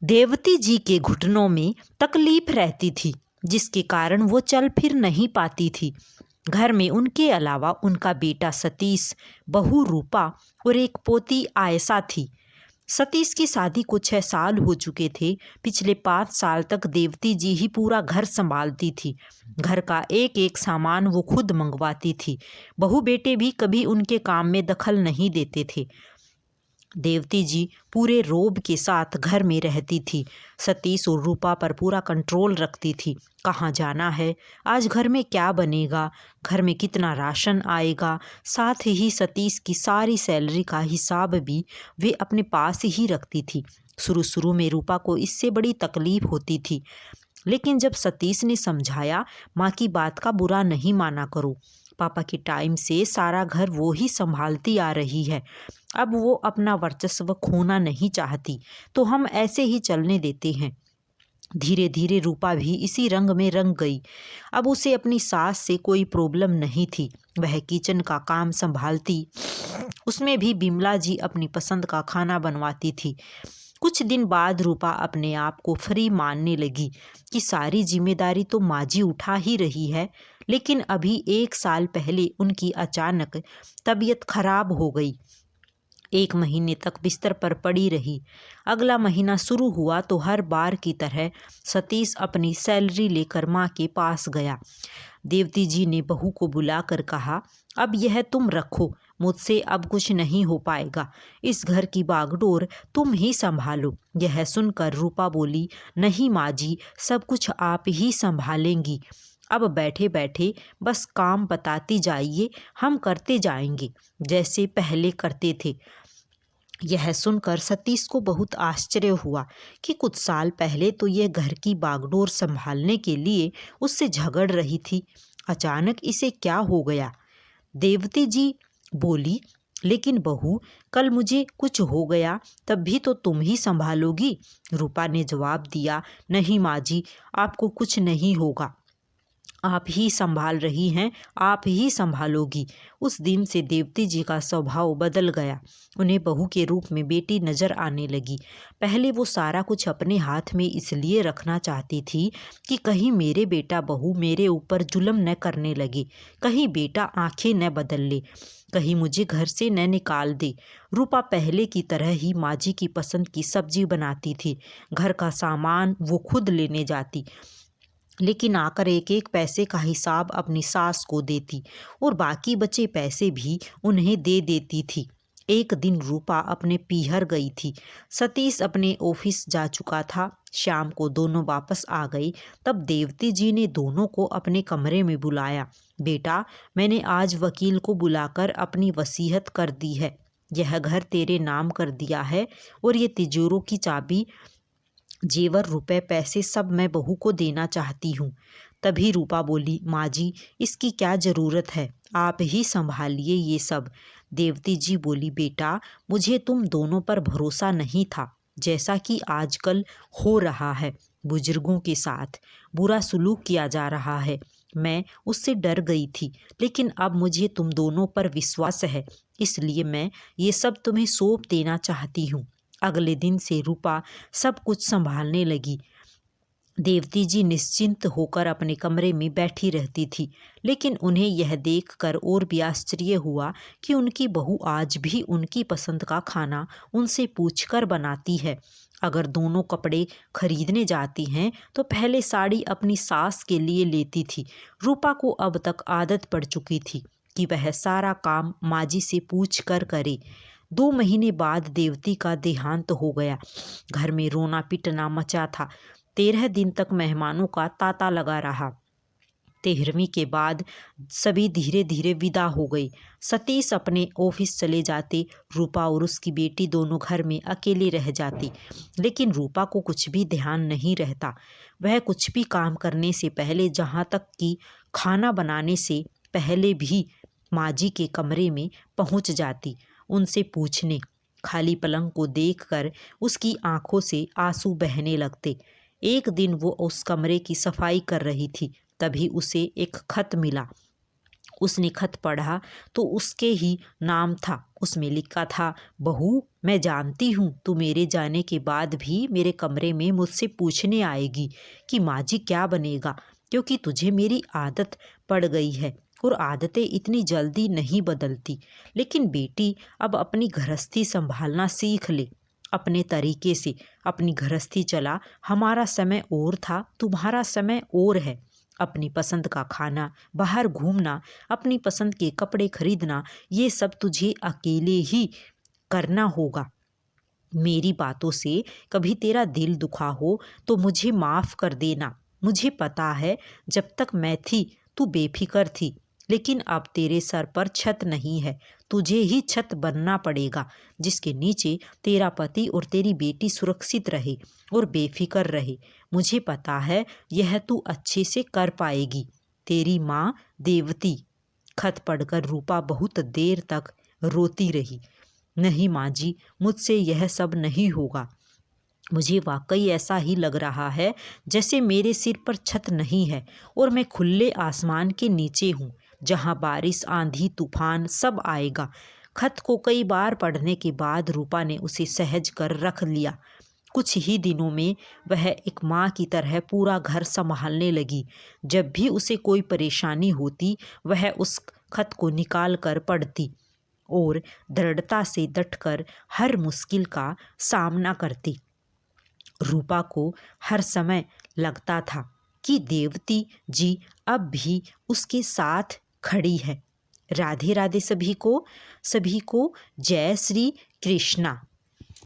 देवती जी के घुटनों में तकलीफ रहती थी, जिसके कारण वो चल फिर नहीं पाती थी। घर में उनके अलावा उनका बेटा सतीश, बहू रूपा और एक पोती आयशा थी। सतीश की शादी को 6 साल हो चुके थे। पिछले 5 साल तक देवती जी ही पूरा घर संभालती थी। घर का एक एक सामान वो खुद मंगवाती थी। बहू बेटे भी कभी उनके काम में दखल नहीं देते थे। देवती जी पूरे रोब के साथ घर में रहती थी। सतीश और रूपा पर पूरा कंट्रोल रखती थी। कहाँ जाना है, आज घर में क्या बनेगा, घर में कितना राशन आएगा, साथ ही सतीश की सारी सैलरी का हिसाब भी वे अपने पास ही रखती थी। शुरू शुरू में रूपा को इससे बड़ी तकलीफ होती थी, लेकिन जब सतीश ने समझाया, माँ की बात का बुरा नहीं माना करो, पापा के टाइम से सारा घर वो ही संभालती आ रही है, अब वो अपना वर्चस्व खोना नहीं चाहती, तो हम ऐसे ही चलने देते हैं। धीरे धीरे रूपा भी इसी रंग में रंग गई। अब उसे अपनी सास से कोई प्रॉब्लम नहीं थी। वह किचन का काम संभालती, उसमें भी बिमला जी अपनी पसंद का खाना बनवाती थी। कुछ दिन बाद रूपा अपने आप को फ्री मानने लगी कि सारी जिम्मेदारी तो माँ जी उठा ही रही है। लेकिन अभी 1 साल पहले उनकी अचानक तबीयत खराब हो गई। 1 महीने तक बिस्तर पर पड़ी रही। अगला महीना शुरू हुआ तो हर बार की तरह सतीश अपनी सैलरी लेकर माँ के पास गया। देवती जी ने बहू को बुलाकर कहा, अब यह तुम रखो, मुझसे अब कुछ नहीं हो पाएगा, इस घर की बागडोर तुम ही संभालो। यह सुनकर रूपा बोली, नहीं माँ जी, सब कुछ आप ही संभालेंगी। अब बैठे बैठे बस काम बताती जाइए, हम करते जाएंगे जैसे पहले करते थे। यह सुनकर सतीश को बहुत आश्चर्य हुआ कि कुछ साल पहले तो यह घर की बागडोर संभालने के लिए उससे झगड़ रही थी, अचानक इसे क्या हो गया। देवती जी बोली, लेकिन बहू, कल मुझे कुछ हो गया तब भी तो तुम ही संभालोगी। रूपा ने जवाब दिया, नहीं माँ जी, आपको कुछ नहीं होगा, आप ही संभाल रही हैं, आप ही संभालोगी। उस दिन से देवती जी का स्वभाव बदल गया। उन्हें बहू के रूप में बेटी नजर आने लगी। पहले वो सारा कुछ अपने हाथ में इसलिए रखना चाहती थी कि कहीं मेरे बेटा बहू मेरे ऊपर जुल्म न करने लगे, कहीं बेटा आंखें न बदल ले, कहीं मुझे घर से न निकाल दे। रूपा पहले की तरह ही माँ जी की पसंद की सब्जी बनाती थी, घर का सामान वो खुद लेने जाती, लेकिन आकर एक एक पैसे का हिसाब अपनी सास को देती और बाकी बचे पैसे भी उन्हें दे देती थी। एक दिन रूपा अपने पीहर गई थी। सतीश अपने ऑफिस जा चुका था। शाम को दोनों वापस आ गई। तब देवती जी ने दोनों को अपने कमरे में बुलाया। बेटा, मैंने आज वकील को बुलाकर अपनी वसीयत कर दी है। यह घर तेरे नाम कर दिया है और ये तिजोरों की चाबी, जेवर, रुपए, पैसे सब मैं बहू को देना चाहती हूँ। तभी रूपा बोली, माँ जी, इसकी क्या ज़रूरत है, आप ही संभालिए ये सब। देवती जी बोली, बेटा, मुझे तुम दोनों पर भरोसा नहीं था, जैसा कि आजकल हो रहा है। बुजुर्गों के साथ बुरा सलूक किया जा रहा है, मैं उससे डर गई थी, लेकिन अब मुझे तुम दोनों पर विश्वास है, इसलिए मैं ये सब तुम्हें सौंप देना चाहती हूँ। अगले दिन से रूपा सब कुछ संभालने लगी। देवती जी निश्चिंत होकर अपने कमरे में बैठी रहती थी, लेकिन उन्हें यह देखकर और भी आश्चर्य हुआ कि उनकी बहू आज भी उनकी पसंद का खाना उनसे पूछकर बनाती है। अगर दोनों कपड़े खरीदने जाती हैं तो पहले साड़ी अपनी सास के लिए लेती थी। रूपा को अब तक आदत पड़ चुकी थी कि वह सारा काम माँ जी से पूछ कर करे। 2 महीने बाद देवती का देहांत हो गया। घर में रोना पिटना मचा था। 13 दिन तक मेहमानों का तांता लगा रहा। 13वीं के बाद सभी धीरे धीरे विदा हो गई। सतीश अपने ऑफिस चले जाते, रूपा और उसकी बेटी दोनों घर में अकेले रह जाती। लेकिन रूपा को कुछ भी ध्यान नहीं रहता। वह कुछ भी काम करने से पहले, जहाँ तक कि खाना बनाने से पहले भी माँ जी के कमरे में पहुँच जाती, उनसे पूछने। खाली पलंग को देखकर उसकी आंखों से आंसू बहने लगते। एक दिन वो उस कमरे की सफाई कर रही थी, तभी उसे एक खत मिला। उसने खत पढ़ा तो उसके ही नाम था। उसमें लिखा था, बहू, मैं जानती हूँ तू मेरे जाने के बाद भी मेरे कमरे में मुझसे पूछने आएगी कि माँ जी क्या बनेगा, क्योंकि तुझे मेरी आदत पड़ गई है और आदतें इतनी जल्दी नहीं बदलती। लेकिन बेटी, अब अपनी गृहस्थी संभालना सीख ले, अपने तरीके से अपनी गृहस्थी चला। हमारा समय और था, तुम्हारा समय और है। अपनी पसंद का खाना, बाहर घूमना, अपनी पसंद के कपड़े खरीदना, ये सब तुझे अकेले ही करना होगा। मेरी बातों से कभी तेरा दिल दुखा हो तो मुझे माफ़ कर देना। मुझे पता है जब तक मैं थी तू बेफिक्र थी, लेकिन अब तेरे सर पर छत नहीं है, तुझे ही छत बनना पड़ेगा जिसके नीचे तेरा पति और तेरी बेटी सुरक्षित रहे और बेफिक्र रहे। मुझे पता है यह तू अच्छे से कर पाएगी। तेरी माँ देवती। खत पढ़कर रूपा बहुत देर तक रोती रही। नहीं माँ जी, मुझसे यह सब नहीं होगा। मुझे वाकई ऐसा ही लग रहा है जैसे मेरे सिर पर छत नहीं है और मैं खुले आसमान के नीचे हूँ, जहाँ बारिश, आंधी, तूफान सब आएगा। खत को कई बार पढ़ने के बाद रूपा ने उसे सहज कर रख लिया। कुछ ही दिनों में वह एक माँ की तरह पूरा घर संभालने लगी। जब भी उसे कोई परेशानी होती, वह उस खत को निकाल कर पढ़ती और दृढ़ता से डटकर हर मुश्किल का सामना करती। रूपा को हर समय लगता था कि देवती जी अब भी उसके साथ खड़ी है। राधे राधे सभी को जय श्री कृष्णा।